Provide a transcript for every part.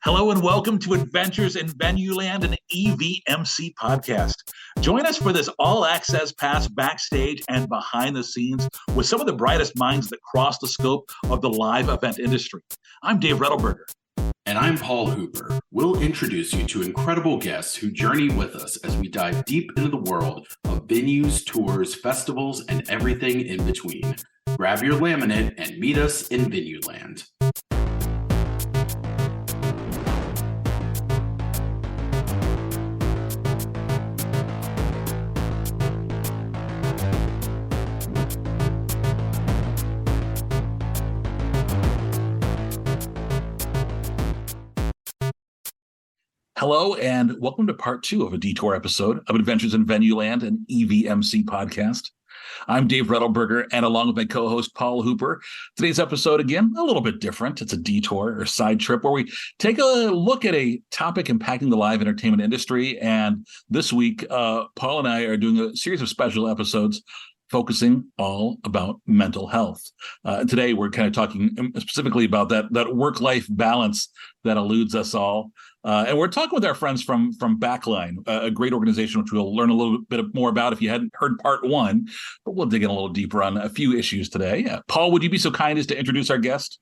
Hello and welcome to Adventures in Venueland, an EVMC podcast. Join us for this all-access pass backstage and behind the scenes with some of the brightest minds that cross the scope of the live event industry. I'm Dave Rettelberger. And I'm Paul Hooper. We'll introduce you to incredible guests who journey with us as we dive deep into the world of venues, tours, festivals, and everything in between. Grab your laminate and meet us in Venueland. Hello and welcome to part 2 of a detour episode of Adventures in Venueland, an EVMC podcast. I'm Dave Rettelberger, and along with my co-host Paul Hooper, today's episode, again, a little bit different. It's a detour or side trip where we take a look at a topic impacting the live entertainment industry. And this week, Paul and I are doing a series of special episodes focusing all about mental health. Today, we're kind of talking specifically about that work-life balance that eludes us all. And we're talking with our friends from Backline, a great organization, which we'll learn a little bit more about if you hadn't heard part 1, but we'll dig in a little deeper on a few issues today. Paul, would you be so kind as to introduce our guest?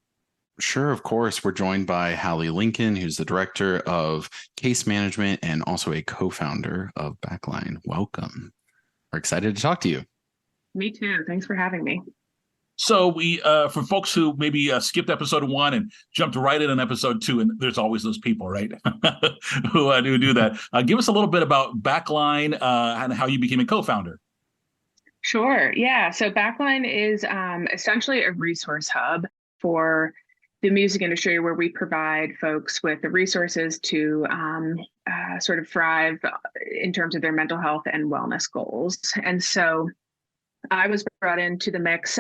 Sure, of course. We're joined by Hallie Lincoln, who's the director of case management and also a co-founder of Backline. Welcome. We're excited to talk to you. Me too. Thanks for having me. So we, for folks who maybe skipped episode 1 and jumped right in on episode 2, and there's always those people, right, who do that. Give us a little bit about Backline and how you became a co-founder. Sure. Yeah. So Backline is essentially a resource hub for the music industry, where we provide folks with the resources to sort of thrive in terms of their mental health and wellness goals. And so I was brought into the mix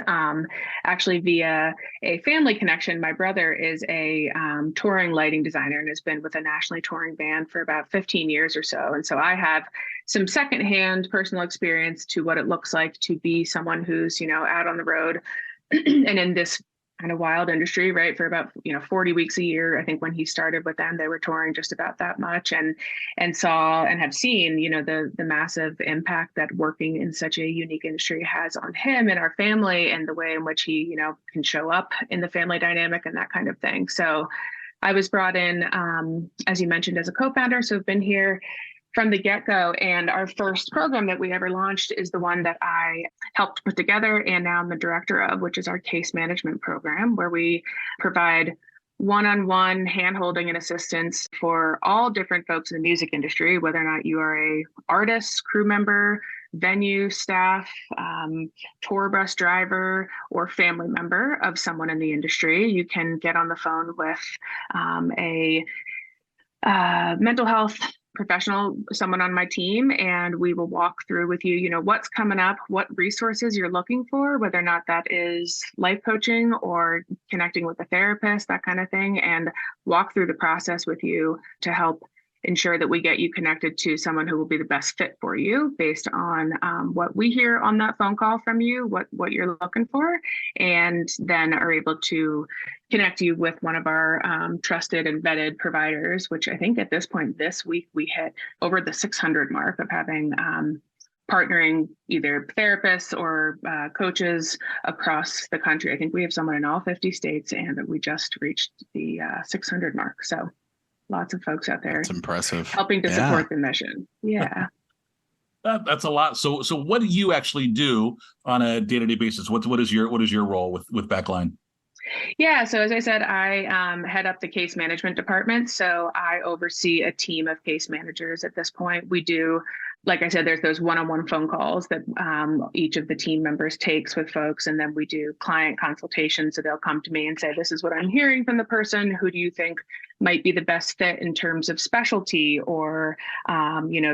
actually via a family connection. My brother is a touring lighting designer and has been with a nationally touring band for about 15 years or so. And so I have some secondhand personal experience to what it looks like to be someone who's, out on the road and in this kind of wild industry, right? For about, 40 weeks a year. I think when he started with them, they were touring just about that much, and saw and have seen, the massive impact that working in such a unique industry has on him and our family, and the way in which he, can show up in the family dynamic and that kind of thing. So I was brought in, as you mentioned, as a co-founder. So I've been here from the get-go, and our first program that we ever launched is the one that I helped put together and now I'm the director of, which is our case management program, where we provide one-on-one hand-holding and assistance for all different folks in the music industry, whether or not you are a artist, crew member, venue staff, tour bus driver, or family member of someone in the industry. You can get on the phone with a mental health professional, someone on my team, and we will walk through with you, what's coming up, what resources you're looking for, whether or not that is life coaching or connecting with a therapist, that kind of thing, and walk through the process with you to help ensure that we get you connected to someone who will be the best fit for you based on what we hear on that phone call from you, what you're looking for, and then are able to connect you with one of our trusted and vetted providers, which I think at this point this week we hit over the 600 mark of having partnering either therapists or coaches across the country. I think we have someone in all 50 states, and we just reached the 600 mark. So lots of folks out there. That's impressive. Helping to support the mission. Yeah. That's a lot. So what do you actually do on a day-to-day basis? What is your role with Backline? Yeah. So as I said, I head up the case management department. So I oversee a team of case managers at this point. We do, like I said, there's those one-on-one phone calls that each of the team members takes with folks. And then we do client consultations. So they'll come to me and say, this is what I'm hearing from the person. Who do you think might be the best fit in terms of specialty? Or,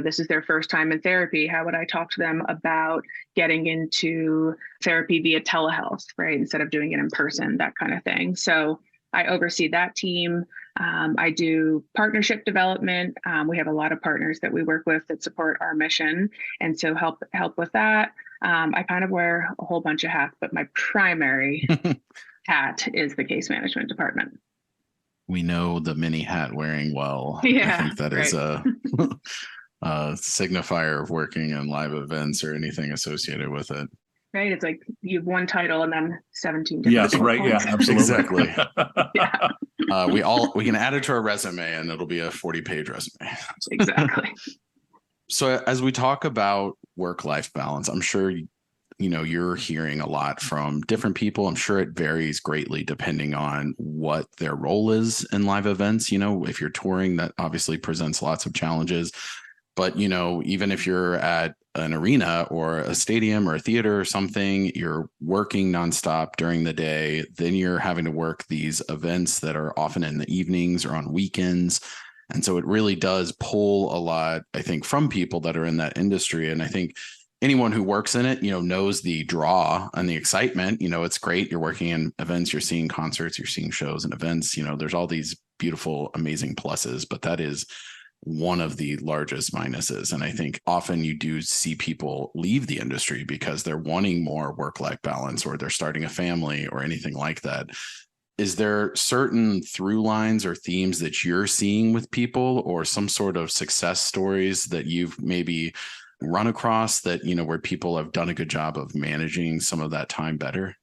this is their first time in therapy. How would I talk to them about getting into therapy via telehealth, right? Instead of doing it in person, that kind of thing. So I oversee that team. I do partnership development. We have a lot of partners that we work with that support our mission, and so help with that. I kind of wear a whole bunch of hats, but my primary hat is the case management department. We know the mini hat wearing well. Yeah, I think that is a signifier of working in live events or anything associated with it. Right. It's like you have one title and then 17 different Yes, right. Yeah, points. absolutely. Exactly. Yeah, We can add it to our resume and it'll be a 40-page resume. exactly. So as we talk about work-life balance, I'm sure you're hearing a lot from different people. I'm sure it varies greatly depending on what their role is in live events. If you're touring, that obviously presents lots of challenges. But, even if you're at an arena or a stadium or a theater or something, you're working nonstop during the day. Then you're having to work these events that are often in the evenings or on weekends. And so it really does pull a lot, I think, from people that are in that industry. And I think anyone who works in it, knows the draw and the excitement. It's great. You're working in events, you're seeing concerts, you're seeing shows and events. There's all these beautiful, amazing pluses, but that is one of the largest minuses. And I think often you do see people leave the industry because they're wanting more work-life balance or they're starting a family or anything like that. Is there certain through lines or themes that you're seeing with people or some sort of success stories that you've maybe run across that, where people have done a good job of managing some of that time better?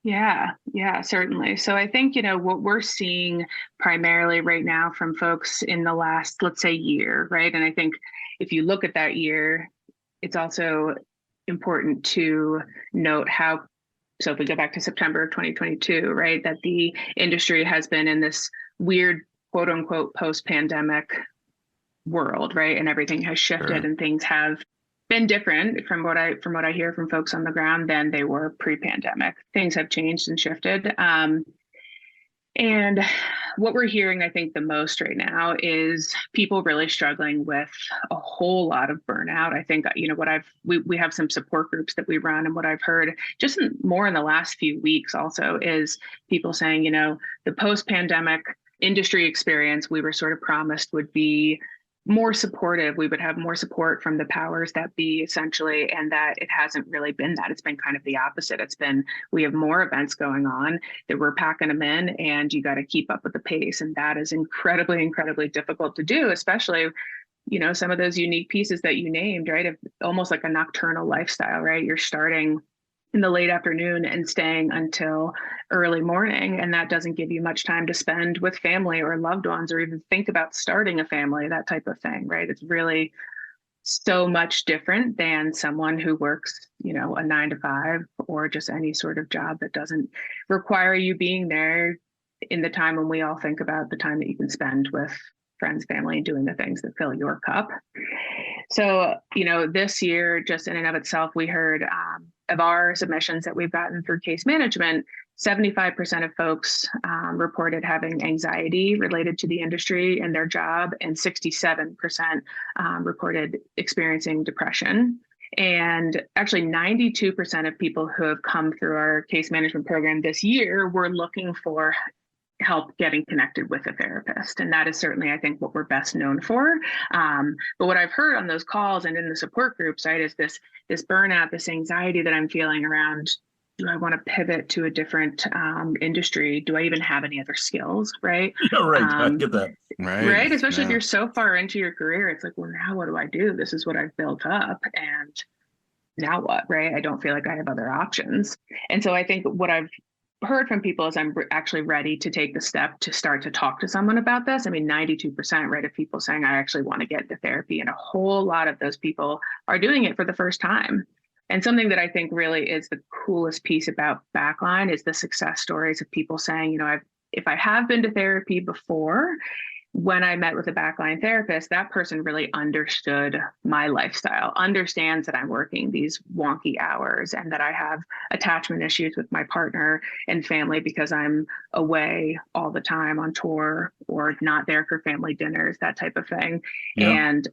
Yeah, certainly. So I think, what we're seeing primarily right now from folks in the last, let's say, year, right? And I think if you look at that year, it's also important to note how, so if we go back to September of 2022, right, that the industry has been in this weird, quote unquote, post-pandemic world, right? And everything has shifted Sure. and things have been different from what I hear from folks on the ground than they were pre-pandemic. Things have changed and shifted. And what we're hearing, I think, the most right now is people really struggling with a whole lot of burnout. I think, we have some support groups that we run, and what I've heard just more in the last few weeks also is people saying, the post-pandemic industry experience we were sort of promised would be more supportive. We would have more support from the powers that be, essentially, and that it hasn't really been that. It's been kind of the opposite. It's been, we have more events going on that we're packing them in, and you got to keep up with the pace. And that is incredibly, incredibly difficult to do, especially, some of those unique pieces that you named, right? Of almost like a nocturnal lifestyle, right? You're starting in the late afternoon and staying until early morning. And that doesn't give you much time to spend with family or loved ones, or even think about starting a family, that type of thing, right? It's really so much different than someone who works, a 9 to 5 or just any sort of job that doesn't require you being there in the time when we all think about the time that you can spend with friends, family, and doing the things that fill your cup. So, this year, just in and of itself, we heard of our submissions that we've gotten through case management, 75% of folks reported having anxiety related to the industry and their job, and 67% reported experiencing depression. And actually 92% of people who have come through our case management program this year were looking for help getting connected with a therapist. And that is certainly, I think, what we're best known for. But what I've heard on those calls and in the support groups, right, is this burnout, this anxiety that I'm feeling around, do I want to pivot to a different industry? Do I even have any other skills, right? Yeah, right. I get that. Right. Especially if you're so far into your career, it's like, well, now what do I do? This is what I've built up. And now what, right? I don't feel like I have other options. And so I think what I've heard from people is I'm actually ready to take the step to start to talk to someone about this. I mean, 92%, right, of people saying I actually want to get into therapy, and a whole lot of those people are doing it for the first time. And something that I think really is the coolest piece about Backline is the success stories of people saying, if I have been to therapy before, when I met with a Backline therapist, that person really understood my lifestyle, understands that I'm working these wonky hours and that I have attachment issues with my partner and family because I'm away all the time on tour or not there for family dinners, that type of thing. Yeah. And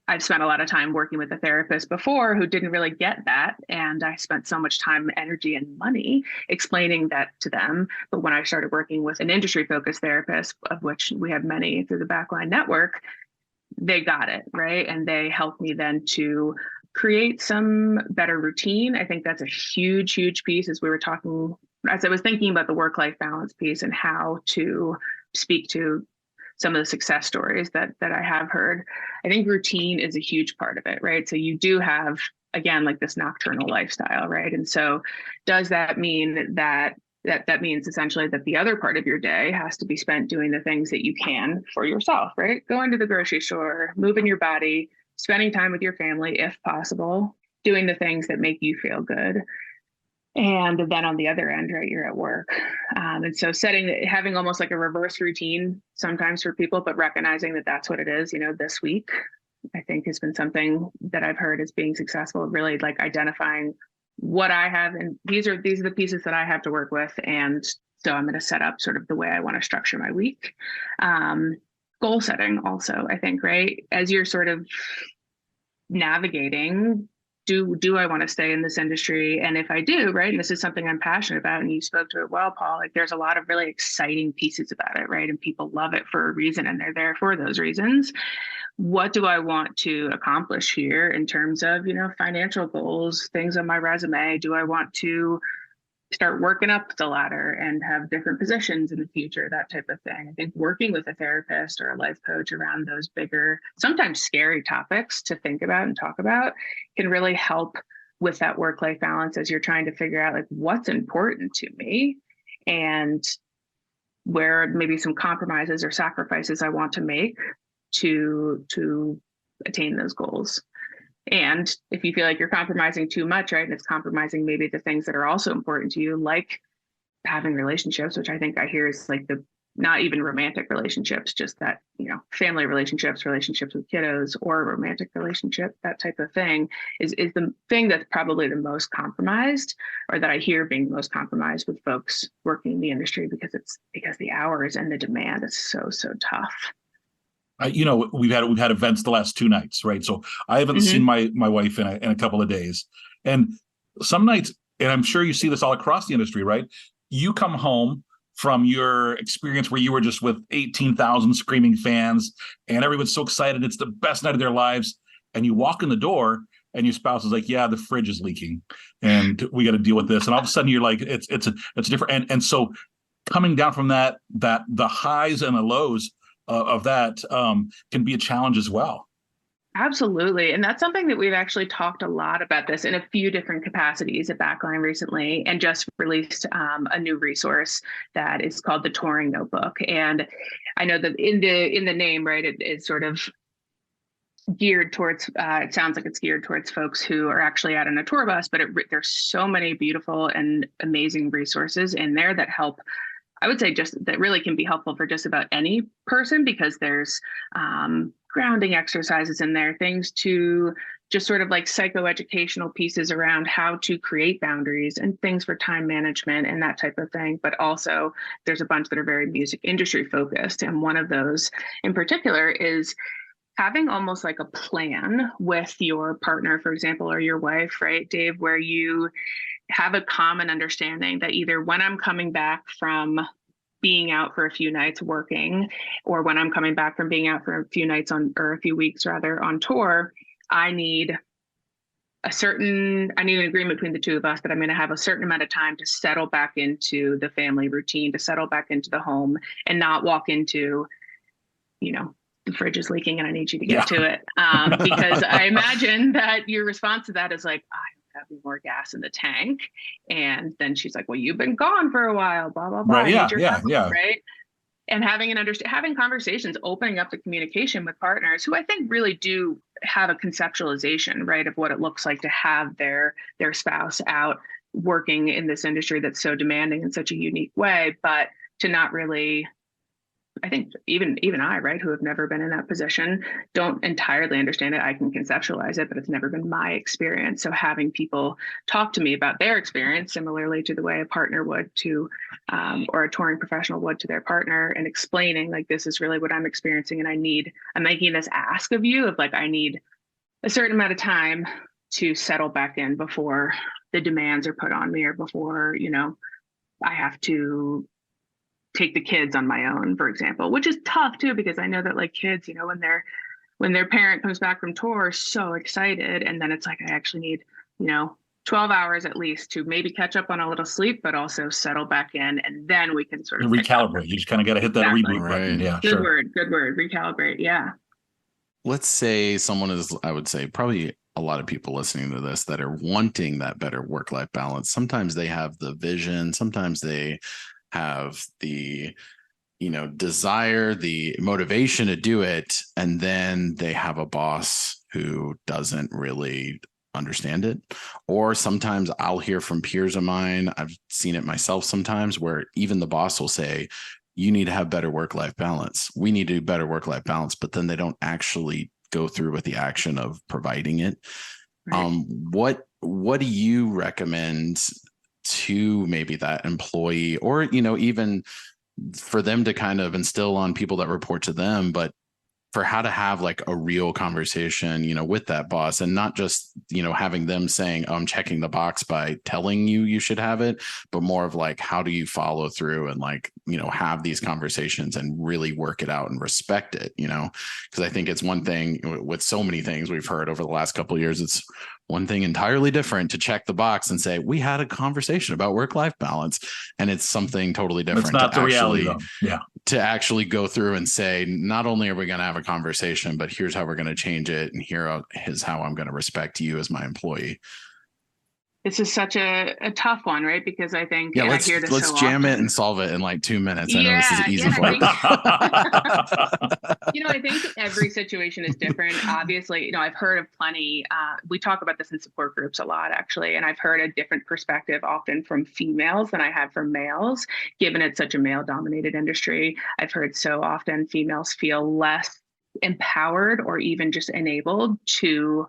I've spent a lot of time working with a therapist before who didn't really get that. And I spent so much time, energy, and money explaining that to them. But when I started working with an industry-focused therapist, of which we have many through the Backline network, they got it, right? And they helped me then to create some better routine. I think that's a huge, huge piece as I was thinking about the work-life balance piece and how to speak to some of the success stories that I have heard. I think routine is a huge part of it, right? So you do have, again, like this nocturnal lifestyle, right? And so does that mean that means essentially that the other part of your day has to be spent doing the things that you can for yourself, right? Going to the grocery store, moving your body, spending time with your family, if possible, doing the things that make you feel good. And then on the other end, right, you're at work. And so having almost like a reverse routine sometimes for people, but recognizing that that's what it is, this week, I think has been something that I've heard as being successful, really like identifying what I have. And these are the pieces that I have to work with. And so I'm going to set up sort of the way I want to structure my week. Goal setting also, I think, right? As you're sort of navigating, do I want to stay in this industry? And if I do, right, and this is something I'm passionate about, and you spoke to it well, Paul, like there's a lot of really exciting pieces about it, right? And people love it for a reason, and they're there for those reasons. What do I want to accomplish here in terms of, financial goals, things on my resume? Do I want to start working up the ladder and have different positions in the future, that type of thing? I think working with a therapist or a life coach around those bigger, sometimes scary topics to think about and talk about can really help with that work-life balance as you're trying to figure out like what's important to me and where maybe some compromises or sacrifices I want to make to attain those goals. And if you feel like you're compromising too much, right, and it's compromising maybe the things that are also important to you, like having relationships, which I think I hear is like not even romantic relationships, just that, family relationships with kiddos, or a romantic relationship, that type of thing is the thing that's probably the most compromised, or that I hear being the most compromised with folks working in the industry, because the hours and the demand is so tough. We've had events the last 2 nights, right? So I haven't seen my wife in a couple of days, and some nights, and I'm sure you see this all across the industry, right? You come home from your experience where you were just with 18,000 screaming fans, and everyone's so excited, it's the best night of their lives, and you walk in the door, and your spouse is like, "Yeah, the fridge is leaking, and we got to deal with this." And all of a sudden, you're like, "It's different." And so coming down from that the highs and the lows of that can be a challenge as well. Absolutely. And that's something that we've actually talked a lot about this in a few different capacities at Backline recently, and just released a new resource that is called the Touring Notebook. And I know that in the name, right, it's sort of geared towards, it sounds like it's geared towards folks who are actually out on a tour bus, but there's so many beautiful and amazing resources in there that help, I would say, just that really can be helpful for just about any person, because there's grounding exercises in there, things to just sort of like psychoeducational pieces around how to create boundaries and things for time management and that type of thing. But also there's a bunch that are very music industry focused. And one of those in particular is having almost like a plan with your partner, for example, or your wife, right, Dave, where you have a common understanding that either when I'm coming back from being out for a few nights working, or when I'm coming back from being out for a few nights or a few weeks rather on tour, I need an agreement between the two of us that I'm going to have a certain amount of time to settle back into the family routine, to settle back into the home, and not walk into, the fridge is leaking and I need you to get to it. Because I imagine that your response to that is like, having more gas in the tank. And then she's like, "Well, you've been gone for a while, blah, blah, blah." Right. Yeah. Right. And having conversations, opening up the communication with partners who I think really do have a conceptualization, right, of what it looks like to have their spouse out working in this industry that's so demanding in such a unique way, but to not really, I think even I, right, who have never been in that position, don't entirely understand it. I can conceptualize it, but it's never been my experience. So having people talk to me about their experience, similarly to the way a partner would to, or a touring professional would to their partner, and explaining like, this is really what I'm experiencing, and I'm making this ask of you of like, I need a certain amount of time to settle back in before the demands are put on me, or before, I have to take the kids on my own, for example, which is tough too, because I know that like kids, when their parent comes back from tour, so excited, and then it's like, I actually need, 12 hours at least to maybe catch up on a little sleep, but also settle back in, and then we can sort of recalibrate. You just kind of got to hit that reboot button. Yeah, good word, recalibrate. Yeah. Let's say someone is, I would say probably a lot of people listening to this that are wanting that better work-life balance. Sometimes they have the vision, sometimes they have the desire, the motivation to do it, and then they have a boss who doesn't really understand it. Or sometimes I'll hear from peers of mine, I've seen it myself sometimes, where even the boss will say, you need to have better work-life balance. We need to do better work-life balance, but then they don't actually go through with the action of providing it. Right. What do you recommend to maybe that employee, or, even for them to kind of instill on people that report to them, but for how to have like a real conversation, with that boss, and not just, having them saying, oh, I'm checking the box by telling you should have it, but more of like, how do you follow through and like, have these conversations and really work it out and respect it, because I think it's one thing with so many things we've heard over the last couple of years. It's one thing entirely different to check the box and say, we had a conversation about work-life balance. And it's something totally different. It's not the reality, though. Yeah. To actually go through and say, not only are we going to have a conversation, but here's how we're going to change it. And here is how I'm going to respect you as my employee. This is such a tough one, right? Because I think let's jam it and solve it in like 2 minutes. I know this is easy for you. I think every situation is different. Obviously, I've heard of plenty. We talk about this in support groups a lot, actually, and I've heard a different perspective often from females than I have from males, given it's such a male-dominated industry. I've heard so often females feel less empowered or even just enabled to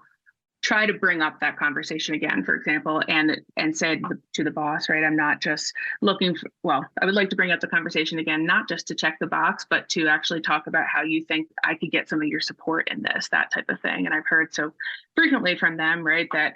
try to bring up that conversation again, for example, and say to the boss, right, I'm not just looking for, I would like to bring up the conversation again, not just to check the box, but to actually talk about how you think I could get some of your support in this, that type of thing. And I've heard so frequently from them, right, that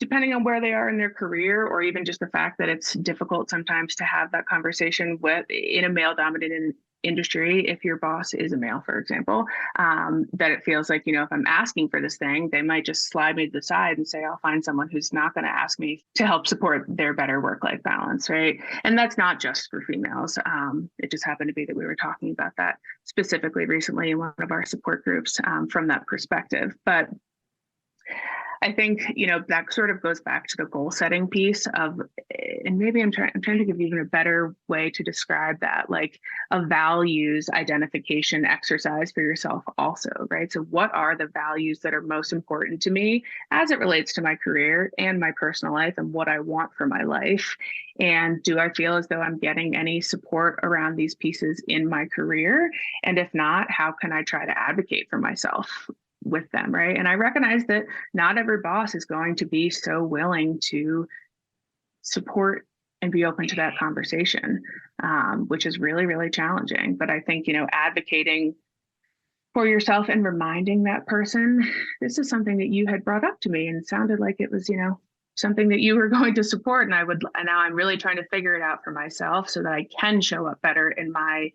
depending on where they are in their career, or even just the fact that it's difficult sometimes to have that conversation in a male-dominated industry, if your boss is a male, for example, that it feels like, if I'm asking for this thing, they might just slide me to the side and say, I'll find someone who's not going to ask me to help support their better work-life balance, right? And that's not just for females. It just happened to be that we were talking about that specifically recently in one of our support groups from that perspective. But I think, that sort of goes back to the goal setting piece of, and maybe I'm trying to give even a better way to describe that, like a values identification exercise for yourself also, right? So what are the values that are most important to me as it relates to my career and my personal life and what I want for my life? And do I feel as though I'm getting any support around these pieces in my career? And if not, how can I try to advocate for myself with them, right? And I recognize that not every boss is going to be so willing to support and be open to that conversation, which is really, really challenging. But I think, advocating for yourself and reminding that person, this is something that you had brought up to me and sounded like it was, something that you were going to support. And now I'm really trying to figure it out for myself so that I can show up better in my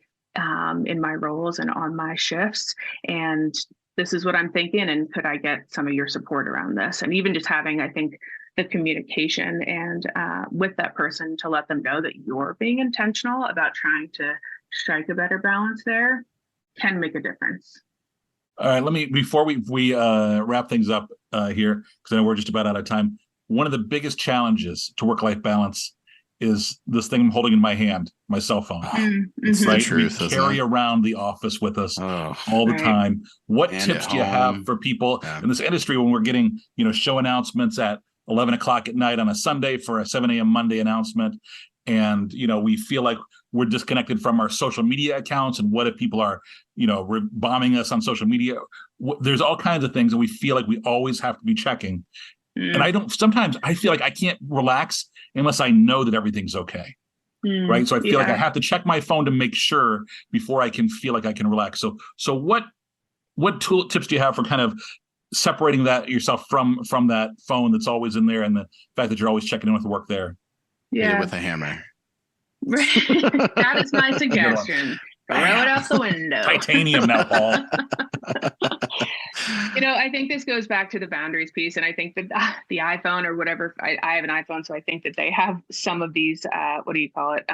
roles and on my shifts. And this is what I'm thinking, and could I get some of your support around this? And even just having, I think, the communication and with that person to let them know that you're being intentional about trying to strike a better balance there can make a difference. All right, before we wrap things up here, because I know we're just about out of time. One of the biggest challenges to work-life balance is this thing I'm holding in my hand, my cell phone. It's right? the truth, we carry around the office with us all the time. What tips do you have for people in this industry when we're getting, show announcements at 11 o'clock at night on a Sunday for a 7 a.m. Monday announcement? And, we feel like we're disconnected from our social media accounts. And what if people are, bombing us on social media? There's all kinds of things that we feel like we always have to be checking. And sometimes I feel like I can't relax unless I know that everything's okay. Right. So I feel like I have to check my phone to make sure before I can feel like I can relax. So what tips do you have for kind of separating that yourself from that phone that's always in there and the fact that you're always checking in with the work there? Yeah. With a hammer. That is my suggestion. Throw it out the window. Titanium now, Paul. I think this goes back to the boundaries piece. And I think that the iPhone or whatever, I have an iPhone, so I think that they have some of these, what do you call it?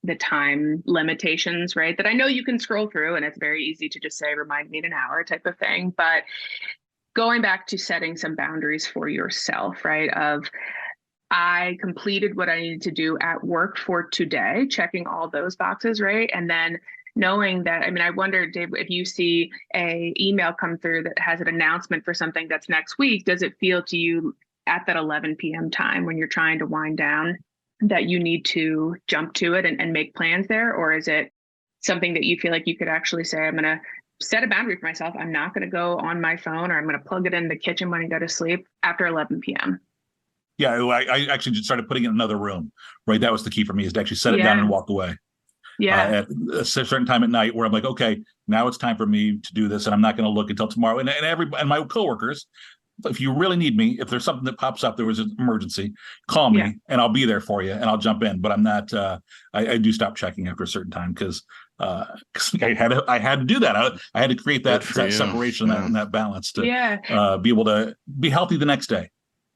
The time limitations, right? That I know you can scroll through and it's very easy to just say, remind me in an hour type of thing. But going back to setting some boundaries for yourself, right? I completed what I needed to do at work for today, checking all those boxes, right? And then knowing that, I wonder, Dave, if you see a email come through that has an announcement for something that's next week, does it feel to you at that 11 p.m. time when you're trying to wind down that you need to jump to it and make plans there? Or is it something that you feel like you could actually say, I'm going to set a boundary for myself. I'm not going to go on my phone, or I'm going to plug it in the kitchen when I go to sleep after 11 p.m. Yeah, I actually just started putting it in another room, right? That was the key for me, is to actually set it down and walk away. Yeah. At a certain time at night where I'm like, okay, now it's time for me to do this, and I'm not going to look until tomorrow. And my coworkers, if you really need me, if there's something that pops up, there was an emergency, call me and I'll be there for you and I'll jump in. But I'm not. I do stop checking after a certain time because I had to do that. I had to create that separation and that balance to be able to be healthy the next day.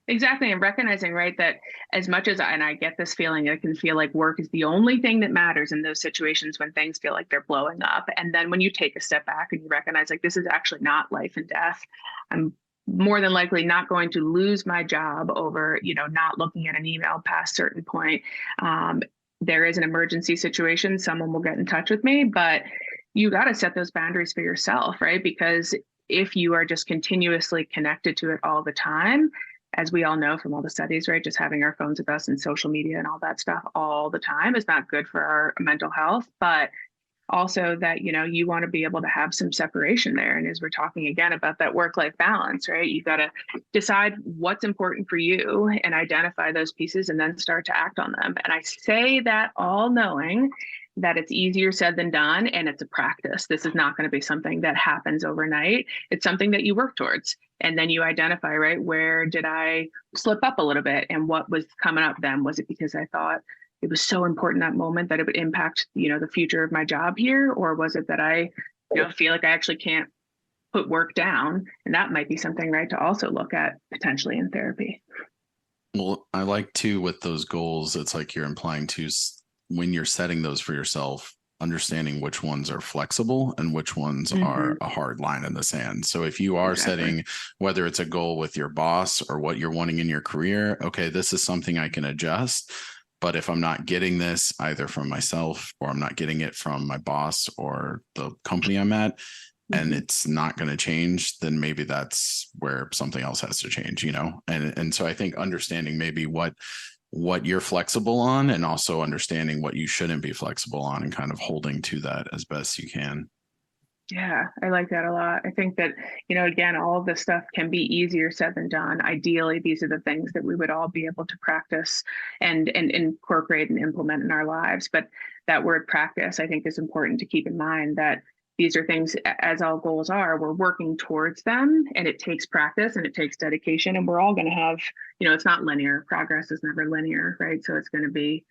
Exactly. And recognizing, right, that as much as, and I get this feeling, I can feel like work is the only thing that matters in those situations when things feel like they're blowing up. And then when you take a step back and you recognize, like, this is actually not life and death. I'm more than likely not going to lose my job over, not looking at an email past a certain point. There is an emergency situation. Someone will get in touch with me, but you got to set those boundaries for yourself, right? Because if you are just continuously connected to it all the time, as we all know from all the studies, right, just having our phones with us and social media and all that stuff all the time is not good for our mental health, but also that, you want to be able to have some separation there. And as we're talking again about that work-life balance, right, you've got to decide what's important for you and identify those pieces and then start to act on them. And I say that all knowing that it's easier said than done, and it's a practice. This is not going to be something that happens overnight. It's something that you work towards. And then you identify, right, where did I slip up a little bit? And what was coming up then? Was it because I thought it was so important that moment that it would impact, the future of my job here? Or was it that I, feel like I actually can't put work down? And that might be something, right, to also look at potentially in therapy. Well, I like too, with those goals, it's like you're implying to, when you're setting those for yourself, understanding which ones are flexible and which ones are a hard line in the sand. So if you are setting, whether it's a goal with your boss or what you're wanting in your career, okay, this is something I can adjust. But if I'm not getting this either from myself, or I'm not getting it from my boss or the company I'm at, and it's not going to change, then maybe that's where something else has to change, And so I think understanding maybe what you're flexible on, and also understanding what you shouldn't be flexible on, and kind of holding to that as best you can. Yeah, I like that a lot. I think that, again, all of this stuff can be easier said than done. Ideally, these are the things that we would all be able to practice and incorporate and implement in our lives. But that word practice, I think, is important to keep in mind, that these are things, as all goals are, we're working towards them, and it takes practice and it takes dedication, and we're all going to have, it's not linear. Progress is never linear, right? So it's going to be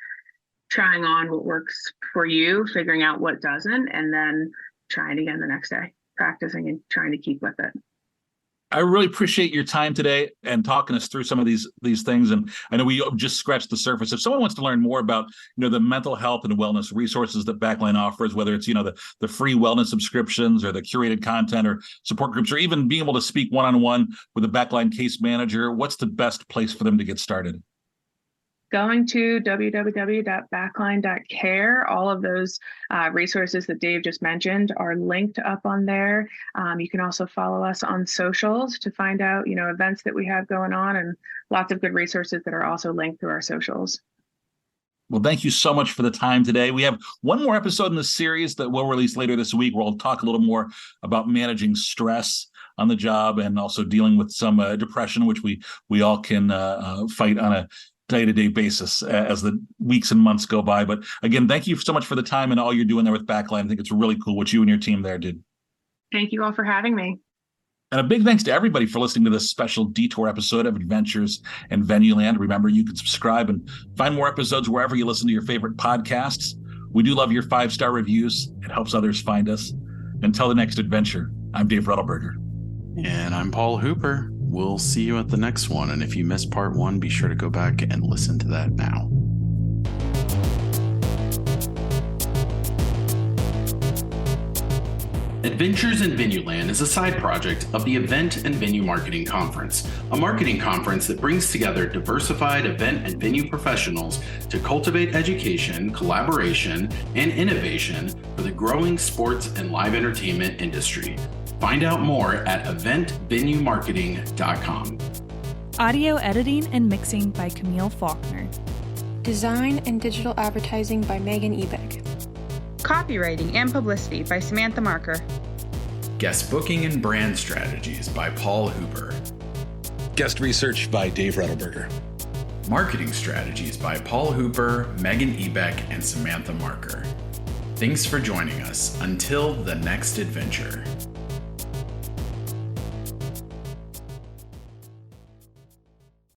trying on what works for you, figuring out what doesn't, and then trying again the next day, practicing and trying to keep with it. I really appreciate your time today and talking us through some of these things. And I know we just scratched the surface. If someone wants to learn more about, the mental health and wellness resources that Backline offers, whether it's, the free wellness subscriptions or the curated content or support groups, or even being able to speak one-on-one with a Backline case manager, what's the best place for them to get started? Going to www.backline.care. All of those resources that Dave just mentioned are linked up on there. You can also follow us on socials to find out, events that we have going on, and lots of good resources that are also linked through our socials. Well, thank you so much for the time today. We have one more episode in the series that we'll release later this week, where we'll talk a little more about managing stress on the job, and also dealing with some depression, which we all can fight on a day-to-day basis as the weeks and months go by. But again, thank you so much for the time and all you're doing there with Backline. I think it's really cool what you and your team there did. Thank you all for having me. And a big thanks to everybody for listening to this special detour episode of Adventures in Venueland. Remember, you can subscribe and find more episodes wherever you listen to your favorite podcasts. We do love your 5-star reviews. It helps others find us. Until the next adventure, I'm Dave Rettelberger. And I'm Paul Hooper. We'll see you at the next one. And if you missed part 1, be sure to go back and listen to that now. Adventures in Venueland is a side project of the Event and Venue Marketing Conference, a marketing conference that brings together diversified event and venue professionals to cultivate education, collaboration, and innovation for the growing sports and live entertainment industry. Find out more at eventvenuemarketing.com. Audio editing and mixing by Camille Faulkner. Design and digital advertising by Megan Ebeck. Copywriting and publicity by Samantha Marker. Guest booking and brand strategies by Paul Hooper. Guest research by Dave Rettelberger. Marketing strategies by Paul Hooper, Megan Ebeck, and Samantha Marker. Thanks for joining us. Until the next adventure.